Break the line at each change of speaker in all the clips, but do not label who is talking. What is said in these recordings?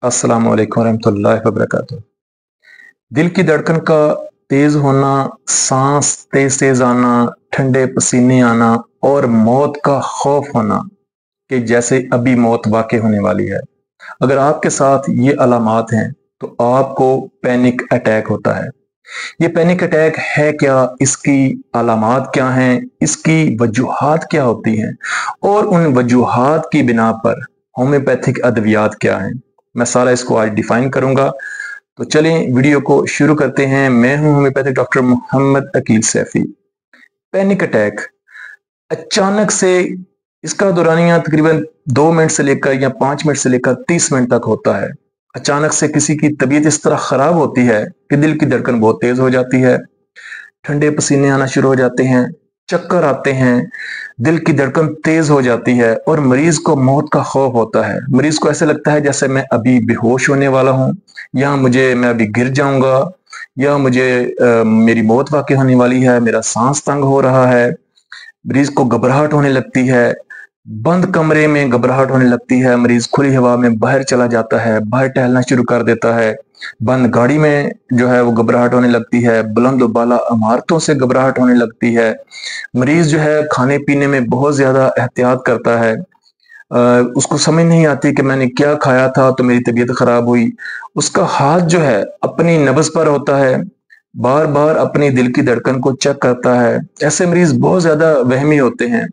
अस्सलाम वालेकुम रहमतुल्लाहि व बरकातुहू। दिल की धड़कन का तेज होना, सांस तेज तेज आना, ठंडे पसीने आना और मौत का खौफ होना कि जैसे अभी मौत वाक़ई होने वाली है। अगर आपके साथ ये अलामात हैं तो आपको पैनिक अटैक होता है। ये पैनिक अटैक है क्या? इसकी अलामात क्या हैं? इसकी वजूहात क्या होती हैं? और उन वजूहात की बिना पर होम्योपैथिक अद्वियात क्या हैं? मैं सारा इसको आज डिफाइन करूंगा। तो चलें वीडियो को शुरू करते हैं। मैं हूं homeopathic doctor Mohammad Akeel Saifi. Panic attack अचानक से इसका दौरानिया तकरीबन 2 मिनट से लेकर या 5 मिनट से लेकर 30 मिनट तक होता है। अचानक से किसी की तबीयत इस तरह खराब होती है कि दिल की धड़कन बहुत तेज हो जाती है, ठंडे पसीने आना शुरू हो जाते हैं, चक्कर आते हैं, दिल की धड़कन तेज हो जाती है और मरीज को मौत का खौफ होता है। मरीज को ऐसे लगता है जैसे मैं अभी बेहोश होने वाला हूँ, या मैं अभी गिर जाऊंगा, या मेरी मौत वाकई होने वाली है, मेरा सांस तंग हो रहा है। मरीज को घबराहट होने लगती है, बंद कमरे में घबराहट होने लगती है, मरीज खुली हवा में बाहर चला जाता है, बाहर टहलना शुरू कर देता है। बंद गाड़ी में वो घबराहट होने लगती है, बुलंद बाला इमारतों से घबराहट होने लगती है। मरीज खाने पीने में बहुत ज्यादा एहतियात करता है। उसको समझ नहीं आती कि मैंने क्या खाया था तो मेरी तबीयत खराब हुई। उसका हाथ अपनी नब्ज पर होता है, बार बार अपनी दिल की धड़कन को चेक करता है। ऐसे मरीज बहुत ज्यादा वहमी होते हैं।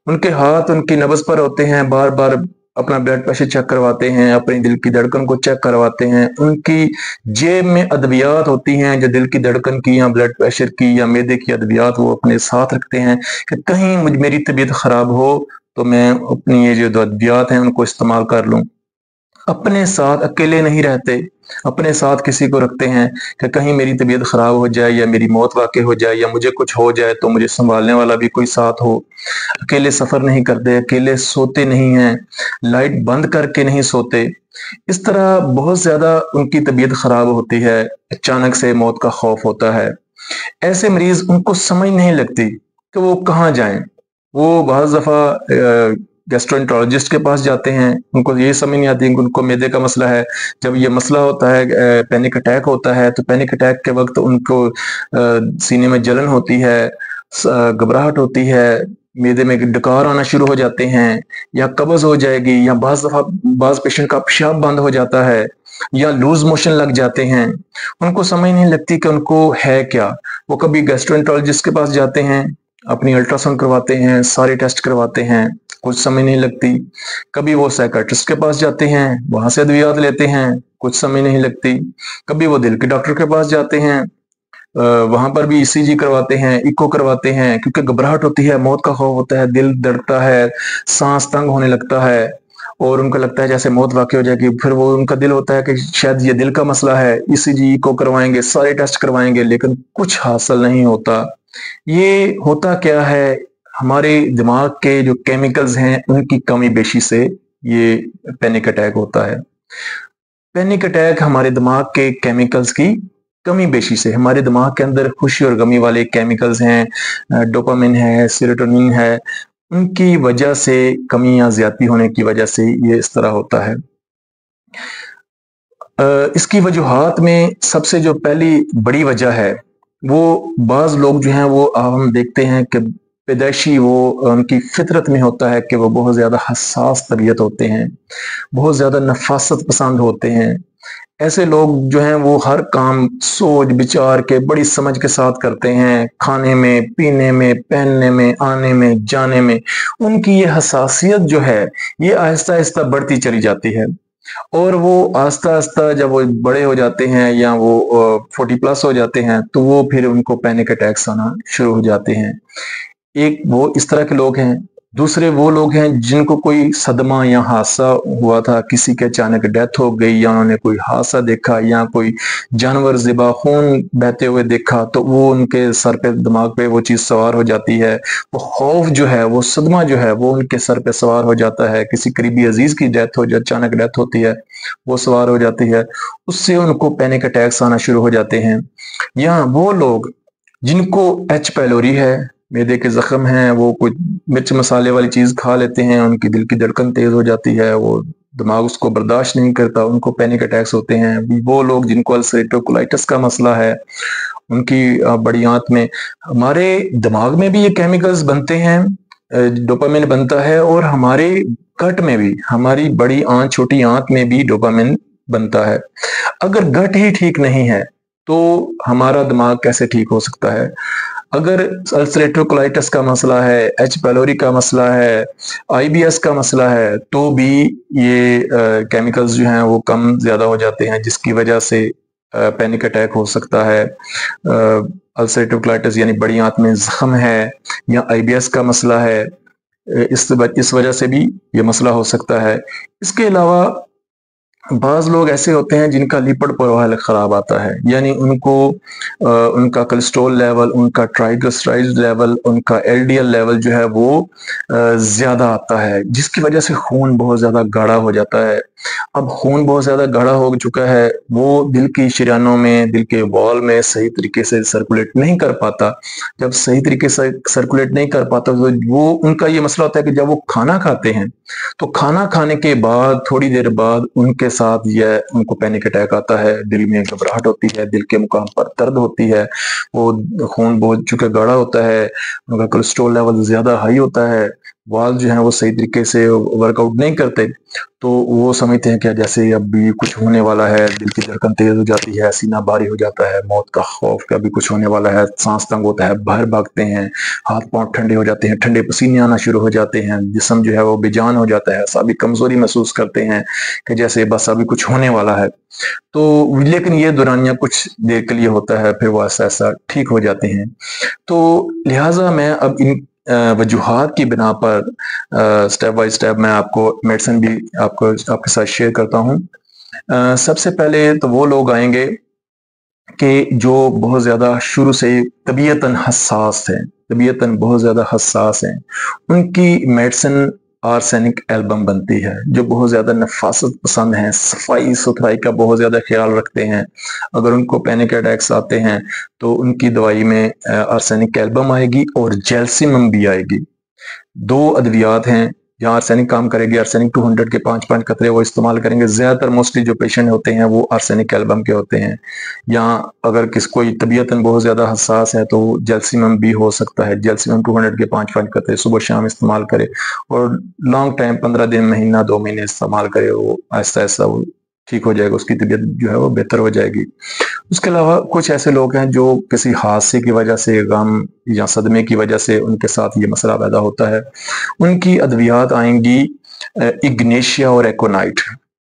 उनके हाथ उनकी नब्ज पर होते हैं, बार बार अपना ब्लड प्रेशर चेक करवाते हैं, अपनी दिल की धड़कन को चेक करवाते हैं। उनकी जेब में अद्वियात होती हैं जो दिल की धड़कन की या ब्लड प्रेशर की या मैदे की अद्वियात वो अपने साथ रखते हैं कि कहीं मेरी तबीयत खराब हो तो मैं अपनी ये जो अद्वियात हैं उनको इस्तेमाल कर लूं। अपने साथ अकेले नहीं रहते, अपने साथ किसी को रखते हैं कि कहीं मेरी तबीयत खराब हो जाए या मेरी मौत वाक़ई हो जाए या मुझे कुछ हो जाए तो मुझे संभालने वाला भी कोई साथ हो। अकेले सफर नहीं करते, अकेले सोते नहीं हैं, लाइट बंद करके नहीं सोते। इस तरह बहुत ज्यादा उनकी तबीयत खराब होती है, अचानक से मौत का खौफ होता है। ऐसे मरीज उनको समझ नहीं लगती कि वो कहाँ जाएं। वो बहुत दफा गैस्ट्रोएंटरोलॉजिस्ट के पास जाते हैं, उनको ये समझ नहीं आती कि उनको मैदे का मसला है। जब ये मसला होता है, पैनिक अटैक होता है, तो पैनिक अटैक के वक्त उनको सीने में जलन होती है, घबराहट होती है, मैदे में डकार आना शुरू हो जाते हैं, या कब्ज हो जाएगी, या बाज पेशेंट का पेशाब बंद हो जाता है, या लूज मोशन लग जाते हैं। उनको समझ नहीं लगती कि उनको है क्या। वो कभी गैस्ट्रोएंटरोलॉजिस्ट के पास जाते हैं, अपनी अल्ट्रासाउंड करवाते हैं, सारे टेस्ट करवाते हैं, कुछ समझ नहीं लगती। कभी वो साइकाट्रिस्ट के पास जाते हैं, वहां से अद्वियात लेते हैं, कुछ समझ नहीं लगती। कभी वो दिल के डॉक्टर के पास जाते हैं, वहां पर भी ईसीजी करवाते हैं, इको करवाते हैं, क्योंकि घबराहट होती है, मौत का खौफ होता है, दिल धड़कता है, सांस तंग होने लगता है और उनको लगता है जैसे मौत वाकई हो जाएगी। फिर वो उनका दिल होता है कि शायद ये दिल का मसला है, ईसीजी इको करवाएंगे, सारे टेस्ट करवाएंगे, लेकिन कुछ हासिल नहीं होता। ये होता क्या है? हमारे दिमाग के जो केमिकल्स हैं उनकी कमी बेशी से ये पैनिक अटैक होता है। पैनिक अटैक हमारे दिमाग के केमिकल्स की कमी बेशी से, हमारे दिमाग के अंदर खुशी और गमी वाले केमिकल्स हैं, डोपामिन है, सेरोटोनिन है, उनकी वजह से, कमी या ज्यादती होने की वजह से ये इस तरह होता है। इसकी वजूहात में सबसे जो पहली बड़ी वजह है, वो बाज लोग वो हम देखते हैं कि पैदाइशी वो उनकी फितरत में होता है कि वो बहुत ज्यादा हसास तबीयत होते हैं, बहुत ज्यादा नफासत पसंद होते हैं। ऐसे लोग वो हर काम सोच विचार के बड़ी समझ के साथ करते हैं, खाने में, पीने में, पहनने में, आने में, जाने में। उनकी ये हसासियत ये आहिस्ता आहिस्ता बढ़ती चली जाती है और वो आहिस्ता आहिस्ता जब वो बड़े हो जाते हैं या वो 40+ हो जाते हैं तो वो फिर उनको पैनिक अटैक्स आना शुरू हो जाते हैं। एक वो इस तरह के लोग हैं। दूसरे वो लोग हैं जिनको कोई सदमा या हादसा हुआ था, किसी के अचानक डेथ हो गई या उन्होंने कोई हादसा देखा या कोई जानवर ज़िबा खून बहते हुए देखा, तो वो उनके सर पे, दिमाग पे वो चीज़ सवार हो जाती है। वो खौफ वो सदमा वो उनके सर पे सवार हो जाता है। किसी करीबी अजीज की डेथ हो, जो अचानक डेथ होती है, वो सवार हो जाती है, उससे उनको पैनिक अटैक्स आना शुरू हो जाते हैं। या वो लोग जिनको एच पैलोरी है, मैदे के जख्म हैं, वो कुछ मिर्च मसाले वाली चीज खा लेते हैं, उनकी दिल की धड़कन तेज हो जाती है, वो दिमाग उसको बर्दाश्त नहीं करता, उनको पैनिक अटैक्स होते हैं। वो लोग जिनको अल्सरेटिव कोलाइटिस का मसला है, उनकी बड़ी आंत में, हमारे दिमाग में भी ये केमिकल्स बनते हैं, डोपामिन बनता है, और हमारे गट में भी, हमारी बड़ी आंत छोटी आंत में भी डोपामिन बनता है। अगर गट ही ठीक नहीं है तो हमारा दिमाग कैसे ठीक हो सकता है? अगर अल्सरेटिव कोलाइटिस का मसला है, एच पैलोरी का मसला है, आईबीएस का मसला है, तो भी ये केमिकल्स जो हैं वो कम ज्यादा हो जाते हैं, जिसकी वजह से पैनिक अटैक हो सकता है। अल्सरेटिव कोलाइटिस यानी बड़ी आंत में जख्म है, या आईबीएस का मसला है, इस वजह से भी ये मसला हो सकता है। इसके अलावा बाज लोग ऐसे होते हैं जिनका लिपिड प्रोफाइल खराब आता है, यानी उनको उनका कोलेस्ट्रॉल लेवल, उनका ट्राइग्लिसराइड लेवल, उनका एलडीएल लेवल जो है वो ज्यादा आता है, जिसकी वजह से खून बहुत ज्यादा गाढ़ा हो जाता है। अब खून बहुत ज्यादा गाढ़ा हो चुका है, वो दिल की शरीयानों में, दिल के वॉल में सही तरीके से सर्कुलेट नहीं कर पाता। जब सही तरीके से सर्कुलेट नहीं कर पाता तो वो उनका ये मसला होता है कि जब वो खाना खाते हैं तो खाना खाने के बाद थोड़ी देर बाद उनके साथ यह उनको पैनिक अटैक आता है, दिल में घबराहट होती है, दिल के मुकाम पर दर्द होती है, वो खून बहुत चूंकि गाढ़ा होता है, उनका कोलेस्ट्रॉल लेवल ज्यादा हाई होता है, वाल जो है वो सही तरीके से वर्कआउट नहीं करते, तो वो समझते हैं कि जैसे अभी कुछ होने वाला है, दिल की धड़कन तेज हो जाती है, सीना भारी हो जाता है, मौत का खौफ कि अभी कुछ होने वाला है, सांस तंग होता है, बाहर भागते हैं, हाथ पांव ठंडे हो जाते हैं, ठंडे पसीने आना शुरू हो जाते हैं, जिस्म जो है वो बेजान हो जाता है, अभी कमजोरी महसूस करते हैं कि जैसे बस अभी कुछ होने वाला है। तो लेकिन ये दौरानिया कुछ देर के लिए होता है, फिर वो ऐसा ऐसा ठीक हो जाते हैं। तो लिहाजा मैं अब इन वजूहात की बिना पर स्टेप बाय स्टेप मैं आपको मेडिसिन भी आपके साथ शेयर करता हूँ। सबसे पहले तो वो लोग आएंगे कि जो बहुत ज्यादा शुरू से तबीयतन हसास है, तबीयतन बहुत ज्यादा हसास है, उनकी मेडिसिन आर्सेनिक एल्बम बनती है। जो बहुत ज्यादा नफासत पसंद है, सफाई सुथराई का बहुत ज्यादा ख्याल रखते हैं, अगर उनको पैनिक अटैक्स आते हैं तो उनकी दवाई में आर्सेनिक एल्बम आएगी और जेल्सिमम भी आएगी। दो अद्वियात हैं जहाँ आर्सेनिक काम करेगी। आर्सेनिक 200 के 5-5 कतरे वो इस्तेमाल करेंगे। ज्यादातर मोस्टली जो पेशेंट होते हैं वो आर्सेनिक एल्बम के होते हैं। या अगर कोई तबीयतन बहुत ज्यादा हसास है तो जेल्सिमम भी हो सकता है। जेल्सिमम 200 के 5-5 कतरे सुबह शाम इस्तेमाल करे और लॉन्ग टाइम 15 दिन, महीना, 2 महीने इस्तेमाल करे, वो ऐसा ऐसा वो ठीक हो जाएगा, उसकी तबीयत जो है वो बेहतर हो जाएगी। उसके अलावा कुछ ऐसे लोग हैं जो किसी हादसे की वजह से, गम या सदमे की वजह से उनके साथ ये मसला पैदा होता है, उनकी अद्वियात आएंगी इग्नेशिया और एकोनाइट।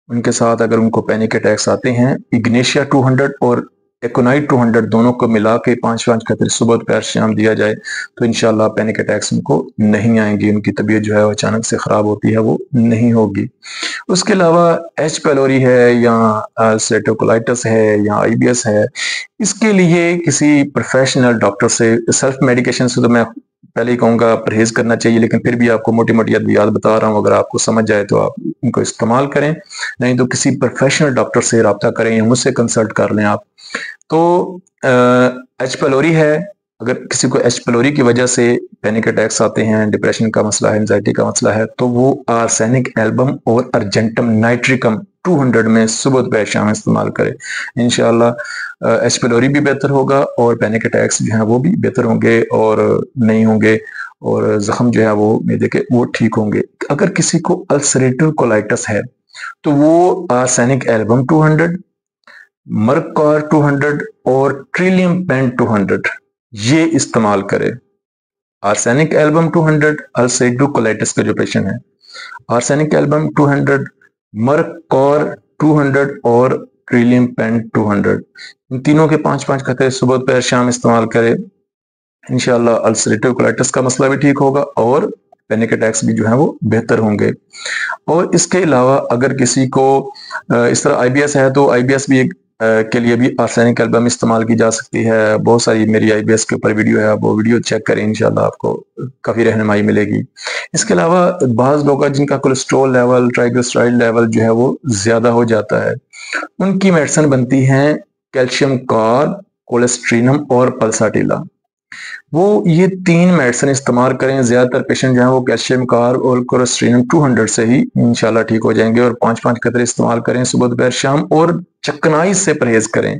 उनके साथ अगर उनको पैनिक अटैक्स आते हैं, इग्नेशिया 200 और एकोनाइट 200 दोनों को मिला के 5-5 कतरे सुबह दोपहर शाम दिया जाए तो इंशाल्लाह पैनिक अटैक्स उनको नहीं आएंगी, उनकी तबीयत जो है अचानक से खराब होती है वो नहीं होगी। उसके अलावा एच पैलोरी है या अल्सरेटिव कोलाइटिस है या आईबीएस है, इसके लिए किसी प्रोफेशनल डॉक्टर से, सेल्फ मेडिकेशन से तो मैं पहले ही कहूँगा परहेज करना चाहिए, लेकिन फिर भी आपको मोटी मोटी अद्वियात बता रहा हूँ, अगर आपको समझ जाए तो आप इनको इस्तेमाल करें, नहीं तो किसी प्रोफेशनल डॉक्टर से रब्ता करें या मुझसे कंसल्ट कर लें आप। तो एच पैलोरी है, अगर किसी को एच पैलोरी की वजह से पैनिक अटैक्स आते हैं, डिप्रेशन का मसला है, एंजाइटी का मसला है, तो वो आर्सेनिक एल्बम और अर्जेंटम नाइट्रिकम 200 में सुबह दोपहर शाम इस्तेमाल करें। इंशाल्लाह एच पैलोरी भी बेहतर होगा और पैनिक अटैक्स जो हैं वो भी बेहतर होंगे और नहीं होंगे, और जख्म जो है वो मैदे के वो ठीक होंगे। अगर किसी को अल्सरेटिव कोलाइटिस है तो वो आर्सेनिक एल्बम 200, मर्कॉर 200 और ट्रिलियम पेन 200 ये इस्तेमाल करे। आर्सेनिक एल्बम 200 अल्सरेटिव कोलाइटिस का जो पेशेंट है, आर्सेनिक एल्बम 200, मर्कॉर 200 और ट्रिलियम पेन 200, इन तीनों के 5-5 कतरे सुबह दोपहर शाम इस्तेमाल करे। इंशाल्लाह अल्सरेटिव कोलाइटिस का मसला भी ठीक होगा और पैनिक अटैक्स भी जो है वो बेहतर होंगे। और इसके अलावा अगर किसी को इस तरह आईबीएस है तो आईबीएस भी के लिए भी आर्सेनिक एल्बम इस्तेमाल की जा सकती है। बहुत सारी मेरी आईबीएस के ऊपर वीडियो है, वो वीडियो चेक करें, इंशाल्लाह आपको काफी रहनुमाई मिलेगी। इसके अलावा बाज लोग जिनका कोलेस्ट्रॉल लेवल, ट्राइग्लिसराइड लेवल जो है वो ज्यादा हो जाता है, उनकी मेडिसिन बनती है कैल्शियम कार्ब, कोलेस्ट्रीनम और पल्साटिला। وہ یہ 3 میڈیسن استعمال کریں. زیادہ تر پیشنٹ جو ہیں وہ کیلشیم کارب اور کولسٹرینم 200 سے ہی انشاءاللہ ٹھیک ہو جائیں گے. اور 5 قطرے استعمال کریں صبح دوپہر شام. اور چکنائی سے پرہیز کریں.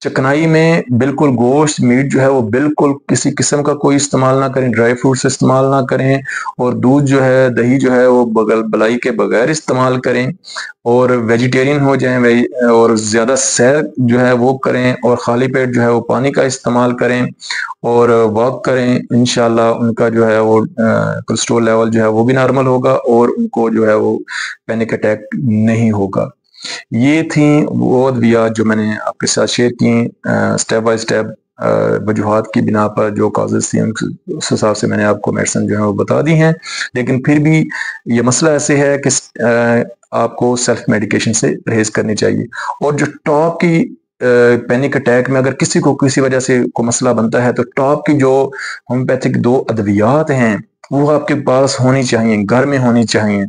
چکنائی میں بالکل گوشت میٹ جو ہے وہ بالکل کسی قسم کا کوئی استعمال نہ کریں. ڈرائی فروٹس استعمال نہ کریں. اور دودھ جو ہے دہی جو ہے وہ بلائی کے بغیر استعمال کریں. اور ویجیٹیرین ہو جائیں اور زیادہ سیر جو ہے وہ کریں. اور خالی پیٹ جو ہے وہ پانی کا استعمال کریں اور واک کریں. انشاءاللہ ان کا جو ہے وہ کولیسٹرول لیول جو ہے وہ بھی نارمل ہوگا اور ان کو جو ہے وہ پینک اٹیک نہیں ہوگا. یہ تھیں وہ ادویات جو میں نے آپ کے ساتھ شیئر کی سٹیپ بائی سٹیپ وجوہات کی بنا پر جو کازز تھیں اس حساب سے میں نے آپ کو میڈیسن جو ہے وہ بتا دی ہیں. لیکن پھر بھی یہ مسئلہ ایسے ہے کہ آپ کو سیلف میڈیکیشن سے پرہیز کرنی چاہیے. اور جو ٹاپ کی پینک اٹیک میں اگر کسی کو کسی وجہ سے کوئی مسئلہ بنتا ہے تو ٹاپ کی جو ہومیوپیتھک 2 ادویات ہیں وہ آپ کے پاس ہونی چاہیے, گھر میں ہونی چاہیے.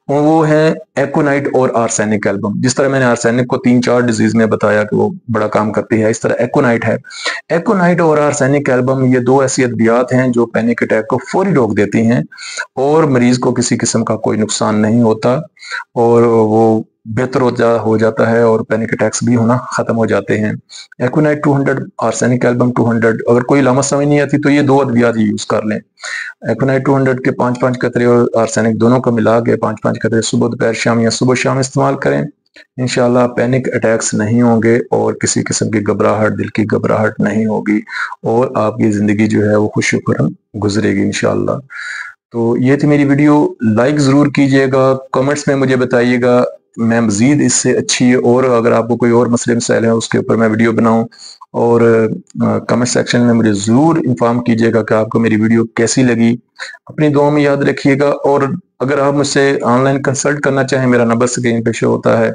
وہ ہیں ایکونائٹ اور آرسینک ایلبم. جس طرح میں نے آرسینک کو 3-4 ڈیزیز میں بتایا کہ وہ بڑا کام کرتی ہے, اس طرح ایکونائٹ ہے. ایکونائٹ اور آرسینک ایلبم یہ 2 ایسی ادویات ہیں جو پینک اٹیک کو فوری روک دیتی ہیں اور مریض کو کسی قسم کا کوئی نقصان نہیں ہوتا اور وہ بہتر ہو جاتا ہے اور پینک اٹیکس بھی ہونا ختم ہو جاتے ہیں. ایکونائٹ 200 آرسینک ایلبم 200. اگر کوئی علامت سمجھ نہیں آتی تو یہ 2 ادویات ہی یوز کر لیں. ایکونائٹ 200 کے 5 قطرے اور آرسینک دونوں کو ملا کے 5 قطرے صبح دوپہر شام یا صبح شام استعمال کریں. انشاءاللہ پینک اٹیکس نہیں ہوں گے اور کسی قسم کی گھبراہٹ, دل کی گھبراہٹ نہیں ہوگی اور آپ کی زندگی جو ہے وہ خوش خرم گزرے گی انشاءاللہ. تو یہ تھی میری ویڈیو. لائک ضرور کیجئے گا, کمنٹس میں مجھے بتائیے گا میں مزید اس سے اچھی اور اگر آپ کو کوئی اور مسئلے مسائل ہیں اس کے اوپر میں ویڈیو بناؤں. اور کمنٹ سیکشن میں مجھے ضرور انفارم کیجئے گا کہ آپ کو میری ویڈیو کیسی لگی. اپنی دعاؤں میں یاد رکھیے گا. اور اگر آپ مجھ سے آن لائن کنسلٹ کرنا چاہیں, میرا نمبر اسکرین پہ شو ہوتا ہے,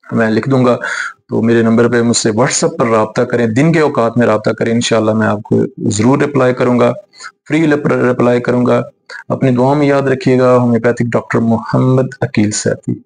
میں لکھ دوں گا, تو میرے نمبر پہ مجھ سے واٹس ایپ پر رابطہ کریں. دن کے اوقات میں رابطہ کریں, انشاءاللہ میں آپ کو ضرور رپلائی کروں گا, فری رپلائی کروں گا. اپنی دعاؤں میں یاد رکھیے گا. ہومیوپیتھک ڈاکٹر محمد عقیل سیفی.